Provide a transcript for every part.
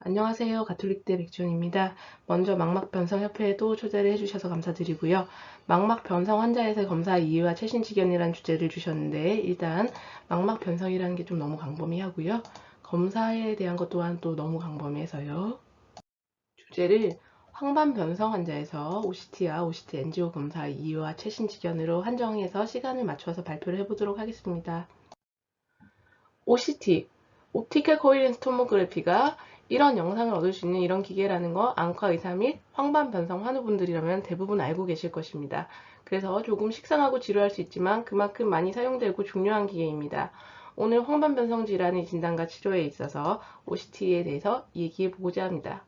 안녕하세요. 가톨릭대 백지원입니다. 먼저 망막변성협회에도 초대를 해주셔서 감사드리고요. 망막변성 환자에서 검사 이유와 최신 지견이라는 주제를 주셨는데 일단 망막변성이라는 게 좀 너무 광범위하고요. 검사에 대한 것 또한 또 너무 광범위해서요. 주제를 황반변성 환자에서 OCT와 OCT NGO 검사 이유와 최신 지견으로 한정해서 시간을 맞춰서 발표를 해보도록 하겠습니다. OCT, 옵티컬 코헤렌스 토모그래피가 이런 영상을 얻을 수 있는 이런 기계라는 거 안과 의사 및 황반 변성 환우분들이라면 대부분 알고 계실 것입니다. 그래서 조금 식상하고 지루할 수 있지만 그만큼 많이 사용되고 중요한 기계입니다. 오늘 황반 변성 질환의 진단과 치료에 있어서 OCT에 대해서 얘기해 보고자 합니다.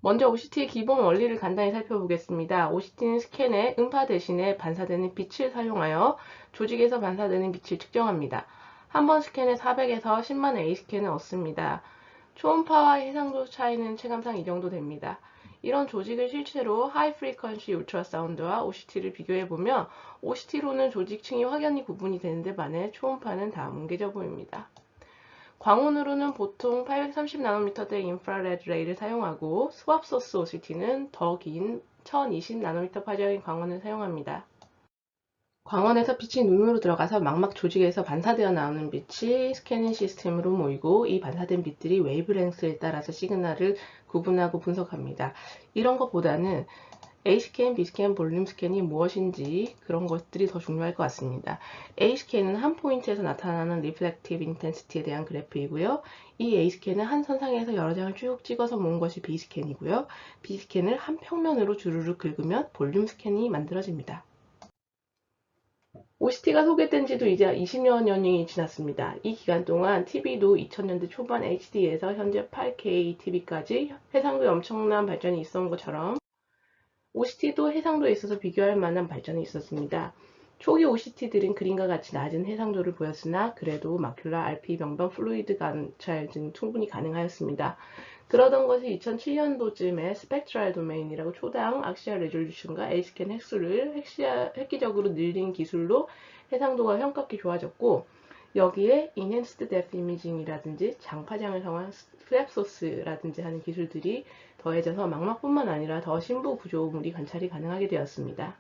먼저 OCT의 기본 원리를 간단히 살펴보겠습니다. OCT는 스캔에 음파 대신에 반사되는 빛을 사용하여 조직에서 반사되는 빛을 측정합니다. 한 번 스캔에 400에서 10만 A 스캔을 얻습니다. 초음파와 해상도 차이는 체감상 이 정도 됩니다. 이런 조직을 실제로 하이 프리퀀시 울트라사운드와 OCT를 비교해보면 OCT로는 조직층이 확연히 구분이 되는데 반해 초음파는 다 뭉개져 보입니다. 광원으로는 보통 830나노미터대 인프라레드 레이를 사용하고 스왑 소스 OCT는 더 긴 1020나노미터 파장의 광원을 사용합니다. 광원에서 빛이 눈으로 들어가서 망막 조직에서 반사되어 나오는 빛이 스캐닝 시스템으로 모이고 이 반사된 빛들이 웨이브랭스에 따라서 시그널을 구분하고 분석합니다. 이런 것보다는 A스캔, B스캔, 볼륨 스캔이 무엇인지 그런 것들이 더 중요할 것 같습니다. A스캔은 한 포인트에서 나타나는 리플렉티브 인텐시티에 대한 그래프이고요. 이 A스캔은 한 선상에서 여러 장을 쭉 찍어서 모은 것이 B스캔이고요. B스캔을 한 평면으로 주르륵 긁으면 볼륨 스캔이 만들어집니다. OCT가 소개된 지도 이제 20여 년이 지났습니다. 이 기간 동안 TV도 2000년대 초반 HD에서 현재 8K TV까지 해상도에 엄청난 발전이 있었던 것처럼 OCT도 해상도에 있어서 비교할 만한 발전이 있었습니다. 초기 OCT들은 그림과 같이 낮은 해상도를 보였으나 그래도 마큘라, RP, 병변, 플루이드 관찰 등 충분히 가능하였습니다. 그러던 것이 2007년도쯤에 스펙트럴 도메인이라고 초당 악시아 레졸루션과 A스캔 획수를 획기적으로 늘린 기술로 해상도가 현격히 좋아졌고 여기에 Enhanced Depth Imaging이라든지 장파장을 사용한 플랩소스라든지 하는 기술들이 더해져서 망막뿐만 아니라 더 심부 구조물이 관찰이 가능하게 되었습니다.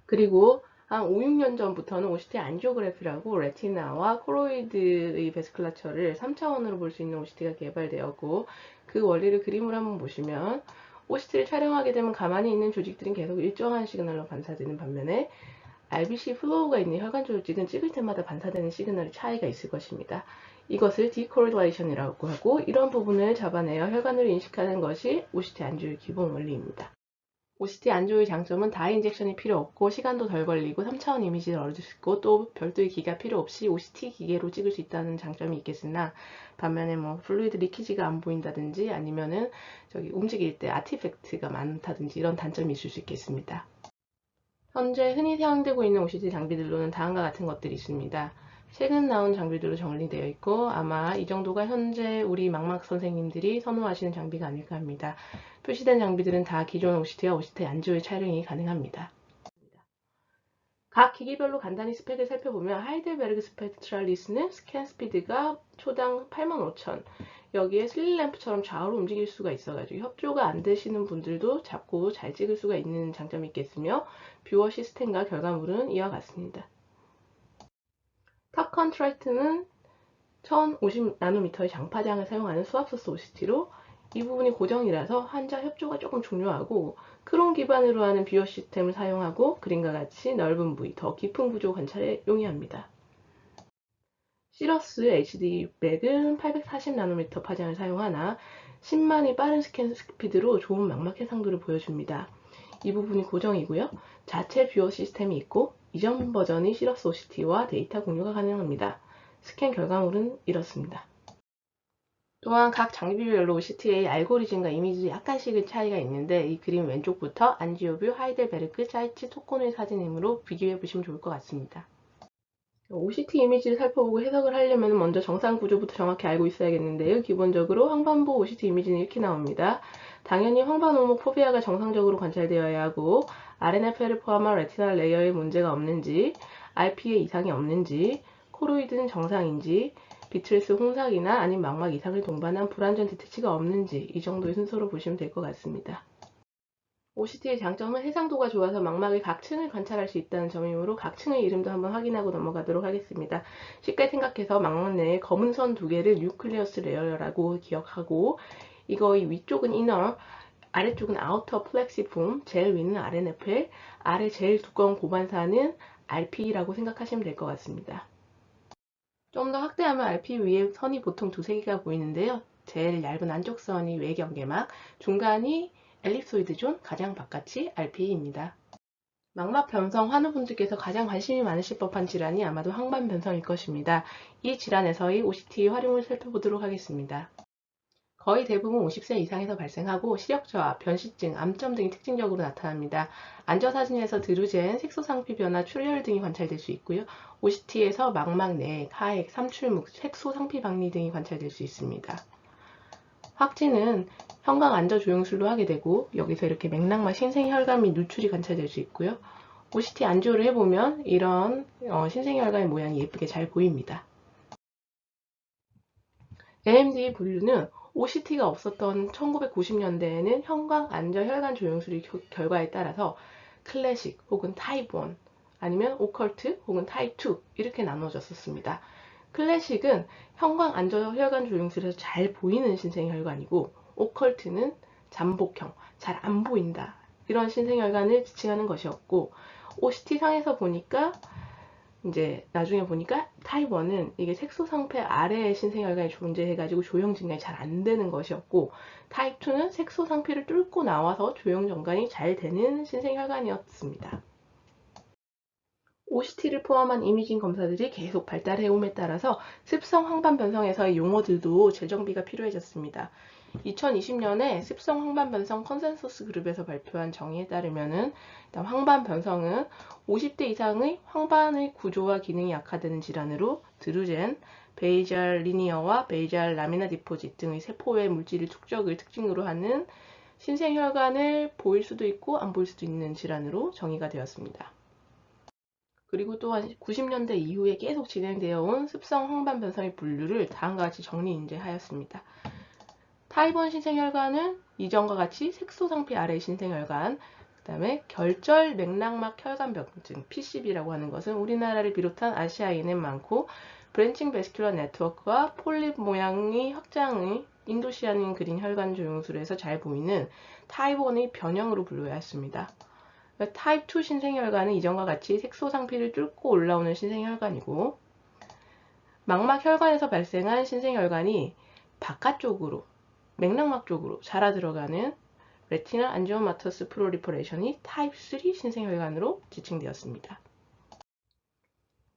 그리고 한 5, 6년 전부터는 OCT 안지오그래피라고 레티나와 코로이드의 베스클라처를 3차원으로 볼 수 있는 OCT가 개발되었고 그 원리를 그림으로 한번 보시면 OCT를 촬영하게 되면 가만히 있는 조직들은 계속 일정한 시그널로 반사되는 반면에 RBC 플로우가 있는 혈관 조직은 찍을 때마다 반사되는 시그널의 차이가 있을 것입니다. 이것을 디코릴레이션이라고 하고 이런 부분을 잡아내어 혈관을 인식하는 것이 OCT 안지오의 기본 원리입니다. OCT 안지오의 장점은 다 인젝션이 필요 없고 시간도 덜 걸리고 3차원 이미지를 얻을 수 있고 또 별도의 기가 필요 없이 OCT 기계로 찍을 수 있다는 장점이 있겠으나 반면에 플루이드 리키지가 안 보인다든지 아니면은 움직일 때 아티팩트가 많다든지 이런 단점이 있을 수 있겠습니다. 현재 흔히 사용되고 있는 OCT 장비들로는 다음과 같은 것들이 있습니다. 최근 나온 장비들로 정리되어 있고 아마 이 정도가 현재 우리 망막 선생님들이 선호하시는 장비가 아닐까 합니다. 표시된 장비들은 다 기존 OCT와 OCT 안지오의 촬영이 가능합니다. 각 기기별로 간단히 스펙을 살펴보면 하이델베르그 스펙트랄리스는 스캔 스피드가 초당 85,000 여기에 슬릿램프처럼 좌우로 움직일 수가 있어가지고 협조가 안 되시는 분들도 잡고 잘 찍을 수가 있는 장점이 있겠으며 뷰어 시스템과 결과물은 이와 같습니다. 탑 컨트라스트는 1050나노미터의 장파장을 사용하는 스왑소스 OCT로 이 부분이 고정이라서 환자 협조가 조금 중요하고 크롬 기반으로 하는 뷰어 시스템을 사용하고 그림과 같이 넓은 부위, 더 깊은 구조 관찰에 용이합니다. 시러스 HD600은 840나노미터 파장을 사용하나 10만이 빠른 스캔 스피드로 좋은 망막 해상도를 보여줍니다. 이 부분이 고정이고요. 자체 뷰어 시스템이 있고 이전 버전의 시러스 OCT와 데이터 공유가 가능합니다. 스캔 결과물은 이렇습니다. 또한 각 장비별로 OCT의 알고리즘과 이미지 약간씩의 차이가 있는데 이 그림 왼쪽부터 안지오뷰, 하이델베르크, 차이츠, 토콘의 사진이므로 비교해 보시면 좋을 것 같습니다. OCT 이미지를 살펴보고 해석을 하려면 먼저 정상 구조부터 정확히 알고 있어야겠는데요. 기본적으로 황반부 OCT 이미지는 이렇게 나옵니다. 당연히 황반오목 포비아가 정상적으로 관찰되어야 하고 RNFL을 포함한 레티날 레이어에 문제가 없는지, RP에 이상이 없는지, 코로이드는 정상인지, 비틀스 홍삭이나 아니면 망막 이상을 동반한 불완전 디태치가 없는지 이 정도의 순서로 보시면 될 것 같습니다. OCT의 장점은 해상도가 좋아서 망막의 각 층을 관찰할 수 있다는 점이므로 각 층의 이름도 한번 확인하고 넘어가도록 하겠습니다. 쉽게 생각해서 망막 내에 검은 선 두 개를 뉴클리어스 레이어라고 기억하고 이거의 위쪽은 이너, 아래쪽은 아우터 플렉시폼, 제일 위는 RNFL, 아래 제일 두꺼운 고반사는 RP라고 생각하시면 될 것 같습니다. 좀 더 확대하면 RP 위에 선이 보통 두세 개가 보이는데요. 제일 얇은 안쪽 선이 외경계막, 중간이 엘립소이드 존, 가장 바깥이 RP입니다. 망막 변성 환우분들께서 가장 관심이 많으실 법한 질환이 아마도 황반 변성일 것입니다. 이 질환에서의 OCT의 활용을 살펴보도록 하겠습니다. 거의 대부분 50세 이상에서 발생하고 시력 저하, 변시증, 암점 등이 특징적으로 나타납니다. 안저사진에서 드루젠, 색소상피 변화, 출혈 등이 관찰될 수 있고요. OCT에서 망막 내, 하액, 삼출묵, 색소상피 박리 등이 관찰될 수 있습니다. 확진은 형광 안저 조영술로 하게 되고 여기서 이렇게 맥락막 신생혈관 및 누출이 관찰될 수 있고요. OCT 안지오를 해보면 이런 신생혈관의 모양이 예쁘게 잘 보입니다. AMD 분류는 OCT가 없었던 1990년대에는 형광 안저 혈관 조영술 결과에 따라서 클래식 혹은 타입 1 아니면 오컬트 혹은 타입 2 이렇게 나눠졌었습니다. 클래식은 형광 안저 혈관 조영술에서 잘 보이는 신생혈관이고 오컬트는 잠복형, 잘 안 보인다 이런 신생혈관을 지칭하는 것이었고 OCT 상에서 보니까 이제 나중에 보니까 타입 1은 이게 색소상패 아래에 신생혈관이 존재해가지고 조형 증가가 잘 안 되는 것이었고 타입 2는 색소상피를 뚫고 나와서 조형 증가가 잘 되는 신생혈관이었습니다. OCT를 포함한 이미징 검사들이 계속 발달해옴에 따라서 습성 황반 변성에서의 용어들도 재정비가 필요해졌습니다. 2020년에 습성 황반 변성 컨센서스 그룹에서 발표한 정의에 따르면은 황반 변성은 50대 이상의 황반의 구조와 기능이 약화되는 질환으로 드루젠, 베이잘 리니어와 베이잘 라미나 디포짓 등의 세포의 물질 축적을 특징으로 하는 신생혈관을 보일 수도 있고 안 보일 수도 있는 질환으로 정의가 되었습니다. 그리고 또한 90년대 이후에 계속 진행되어 온 습성 황반 변성의 분류를 다음과 같이 정리하였습니다. 타입 1 신생혈관은 이전과 같이 색소상피 아래 신생혈관, 그 다음에 결절 맥락막 혈관병증 PCB라고 하는 것은 우리나라를 비롯한 아시아인은 많고 브랜칭 베스큘러 네트워크와 폴립 모양의 확장의 인도시아닌 그린 혈관 조영술에서 잘 보이는 타입 1의 변형으로 분류해야 했습니다. 타입 2 신생혈관은 이전과 같이 색소상피를 뚫고 올라오는 신생혈관이고 망막 혈관에서 발생한 신생혈관이 바깥쪽으로 맥락막 쪽으로 자라 들어가는 레티나 안지오마터스 프롤리퍼레이션이 타입 3 신생혈관으로 지칭되었습니다.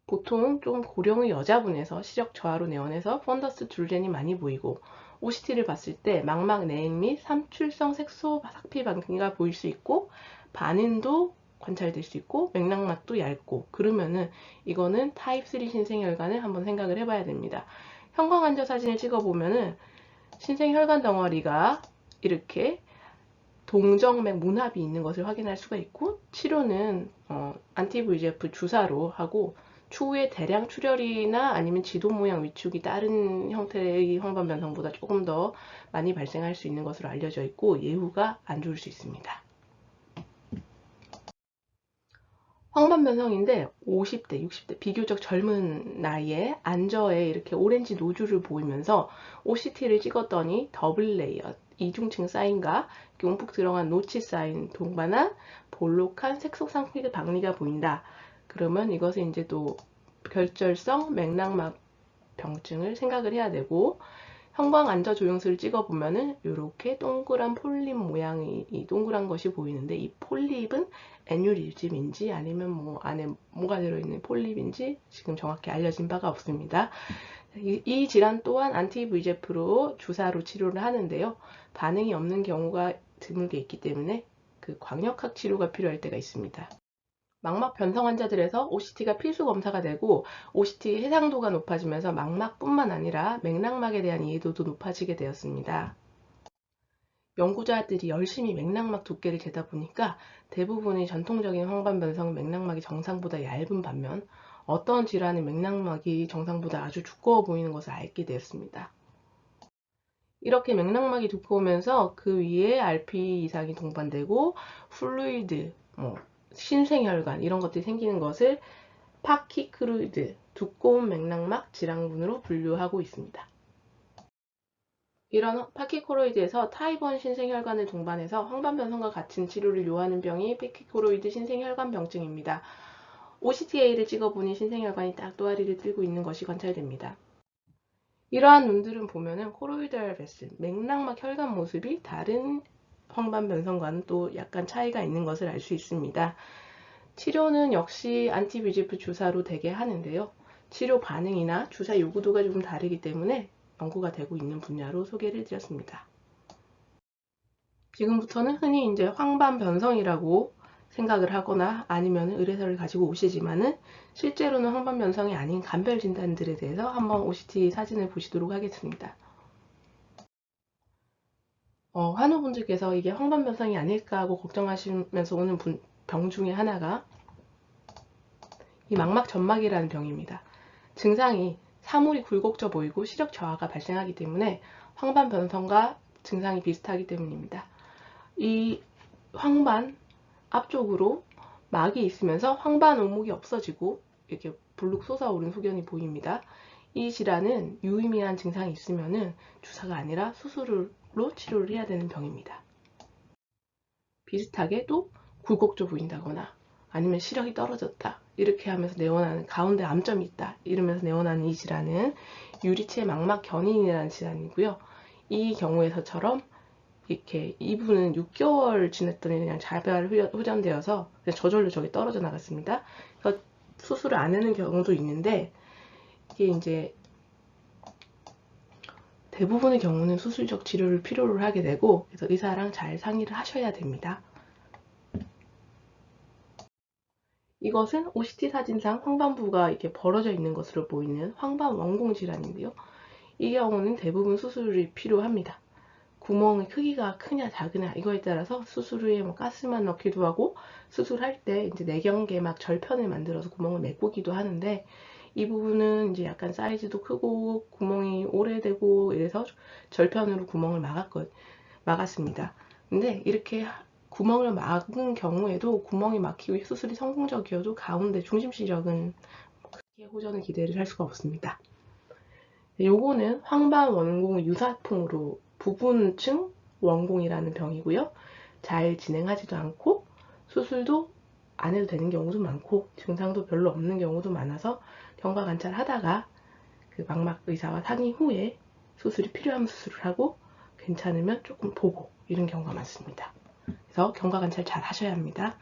보통 좀 고령의 여자분에서 시력 저하로 내원해서 펀더스 줄젠이 많이 보이고 OCT를 봤을 때 망막 내액 및 삼출성 색소 삭피 반응이 보일 수 있고 반응도 관찰될 수 있고 맥락막도 얇고 그러면은 이거는 타입 3 신생혈관을 한번 생각을 해봐야 됩니다. 형광 안저 사진을 찍어보면은 신생혈관 덩어리가 이렇게 동정맥 문합이 있는 것을 확인할 수가 있고 치료는 안티-VEGF 주사로 하고 추후에 대량 출혈이나 아니면 지도 모양 위축이 다른 형태의 황반 변성보다 조금 더 많이 발생할 수 있는 것으로 알려져 있고 예후가 안 좋을 수 있습니다. 황반 변성인데 50대, 60대 비교적 젊은 나이에 안저에 이렇게 오렌지 노즐을 보이면서 OCT를 찍었더니 더블 레이어, 이중층 사인과 움푹 들어간 노치 사인 동반한 볼록한 색소상피 박리가 보인다. 그러면 이것은 이제 또 결절성 맥락막 병증을 생각을 해야 되고 형광 안저 조영술을 찍어보면은 이렇게 동그란 폴립 모양의 이 동그란 것이 보이는데 이 폴립은 애뉴리즘인지 아니면 뭐 안에 뭐가 들어있는 폴립인지 지금 정확히 알려진 바가 없습니다. 이 질환 또한 안티-VEGF로 주사로 치료를 하는데요. 반응이 없는 경우가 드물게 있기 때문에 그 광역학 치료가 필요할 때가 있습니다. 망막 변성 환자들에서 OCT가 필수 검사가 되고 OCT 해상도가 높아지면서 망막뿐만 아니라 맥락막에 대한 이해도도 높아지게 되었습니다. 연구자들이 열심히 맥락막 두께를 재다 보니까 대부분의 전통적인 황반변성은 맥락막이 정상보다 얇은 반면 어떤 질환의 맥락막이 정상보다 아주 두꺼워 보이는 것을 알게 되었습니다. 이렇게 맥락막이 두꺼우면서 그 위에 RP 이상이 동반되고 플루이드, 신생혈관 이런 것들이 생기는 것을 파키크루이드, 두꺼운 맥락막 질환군으로 분류하고 있습니다. 이런 파키코로이드에서 타입 1 신생혈관을 동반해서 황반변성과 같은 치료를 요하는 병이 파키코로이드 신생혈관 병증입니다. OCTA를 찍어보니 신생혈관이 딱 또아리를 들고 있는 것이 관찰됩니다. 이러한 눈들은 보면은 코로이드알 베슬, 맥락막 혈관 모습이 다른 황반변성과는 또 약간 차이가 있는 것을 알 수 있습니다. 치료는 역시 안티비지프 주사로 되게 하는데요. 치료 반응이나 주사 요구도가 조금 다르기 때문에 연구가 되고 있는 분야로 소개를 드렸습니다. 지금부터는 흔히 이제 황반변성이라고 생각을 하거나 아니면 의뢰서를 가지고 오시지만은 실제로는 황반변성이 아닌 간별 진단들에 대해서 한번 OCT 사진을 보시도록 하겠습니다. 환우분들께서 이게 황반변성이 아닐까 하고 걱정하시면서 오는 병 중에 하나가 이 망막점막이라는 병입니다. 증상이 사물이 굴곡져 보이고 시력 저하가 발생하기 때문에 황반변성과 증상이 비슷하기 때문입니다. 이 황반 앞쪽으로 막이 있으면서 황반 오목이 없어지고 이렇게 불룩 솟아오른 소견이 보입니다. 이 질환은 유의미한 증상이 있으면은 주사가 아니라 수술로 치료를 해야 되는 병입니다. 비슷하게 또 굴곡져 보인다거나 아니면 시력이 떨어졌다 이렇게 하면서 내원하는 가운데 암점이 있다 이러면서 내원하는 이 질환은 유리체 망막 견인이라는 질환이고요. 이 경우에서처럼 이렇게 이분은 6개월 지냈더니 그냥 자발 후전되어서 저절로 저기 떨어져 나갔습니다. 그래서 수술을 안 하는 경우도 있는데 이게 이제 대부분의 경우는 수술적 치료를 필요로 하게 되고 그래서 의사랑 잘 상의를 하셔야 됩니다. 이것은 OCT 사진상 황반부가 이렇게 벌어져 있는 것으로 보이는 황반 원공 질환인데요. 이 경우는 대부분 수술이 필요합니다. 구멍의 크기가 크냐 작으냐 이거에 따라서 수술 후에 가스만 넣기도 하고 수술할 때 이제 내경계막 절편을 만들어서 구멍을 메꾸기도 하는데 이 부분은 이제 약간 사이즈도 크고 구멍이 오래되고 이래서 절편으로 구멍을 막았습니다. 근데 이렇게 구멍을 막은 경우에도 구멍이 막히고 수술이 성공적이어도 가운데 중심 시력은 크게 호전을 기대를 할 수가 없습니다. 요거는 황반 원공 유사풍으로 부분층 원공이라는 병이고요. 잘 진행하지도 않고 수술도 안 해도 되는 경우도 많고 증상도 별로 없는 경우도 많아서 경과 관찰하다가 그 망막 의사와 상의 후에 수술이 필요하면 수술을 하고 괜찮으면 조금 보고 이런 경우가 많습니다. 그래서 경과 관찰 잘 하셔야 합니다.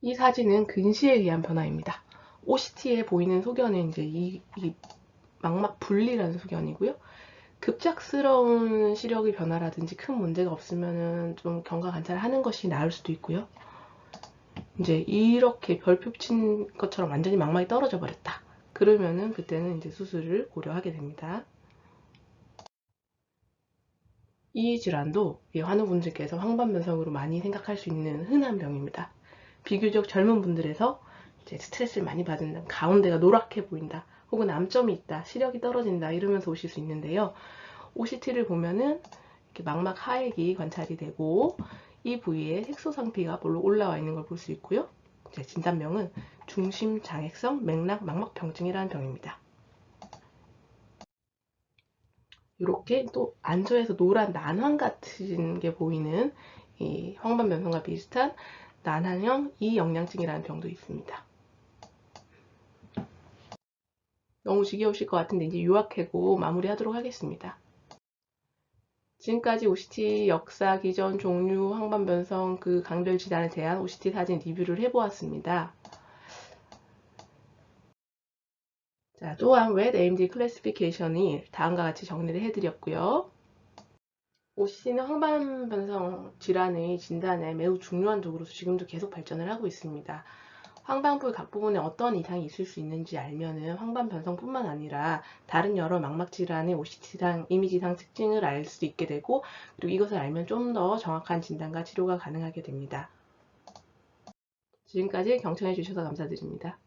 이 사진은 근시에 의한 변화입니다. OCT에 보이는 소견은 이제 이 망막 분리라는 소견이고요. 급작스러운 시력의 변화라든지 큰 문제가 없으면은 좀 경과 관찰을 하는 것이 나을 수도 있고요. 이제 이렇게 별표 친 것처럼 완전히 망막이 떨어져 버렸다. 그러면은 그때는 이제 수술을 고려하게 됩니다. 이 질환도 환우분들께서 황반변성으로 많이 생각할 수 있는 흔한 병입니다. 비교적 젊은 분들에서 이제 스트레스를 많이 받는다, 가운데가 노랗게 보인다, 혹은 암점이 있다, 시력이 떨어진다 이러면서 오실 수 있는데요. OCT를 보면은 이렇게 망막 하액이 관찰이 되고 이 부위에 색소상피가 올라와 있는 걸 볼 수 있고요. 진단명은 중심장애성 맥락 망막병증이라는 병입니다. 이렇게 또 안저에서 노란 난황 같은 게 보이는 이 황반변성과 비슷한 난항형 이영양증이라는 병도 있습니다. 너무 지겨우실 것 같은데 이제 요약하고 마무리하도록 하겠습니다. 지금까지 OCT 역사, 기전, 종류, 황반변성 그 강별 질환에 대한 OCT 사진 리뷰를 해보았습니다. 자, 또한 Wet AMD 클래시피케이션이 다음과 같이 정리를 해드렸고요. OCT는 황반변성 질환의 진단에 매우 중요한 도구로서 지금도 계속 발전을 하고 있습니다. 황반부 각 부분에 어떤 이상이 있을 수 있는지 알면은 황반변성뿐만 아니라 다른 여러 망막질환의 OCT상, 이미지상 특징을 알 수 있게 되고, 그리고 이것을 알면 좀 더 정확한 진단과 치료가 가능하게 됩니다. 지금까지 경청해 주셔서 감사드립니다.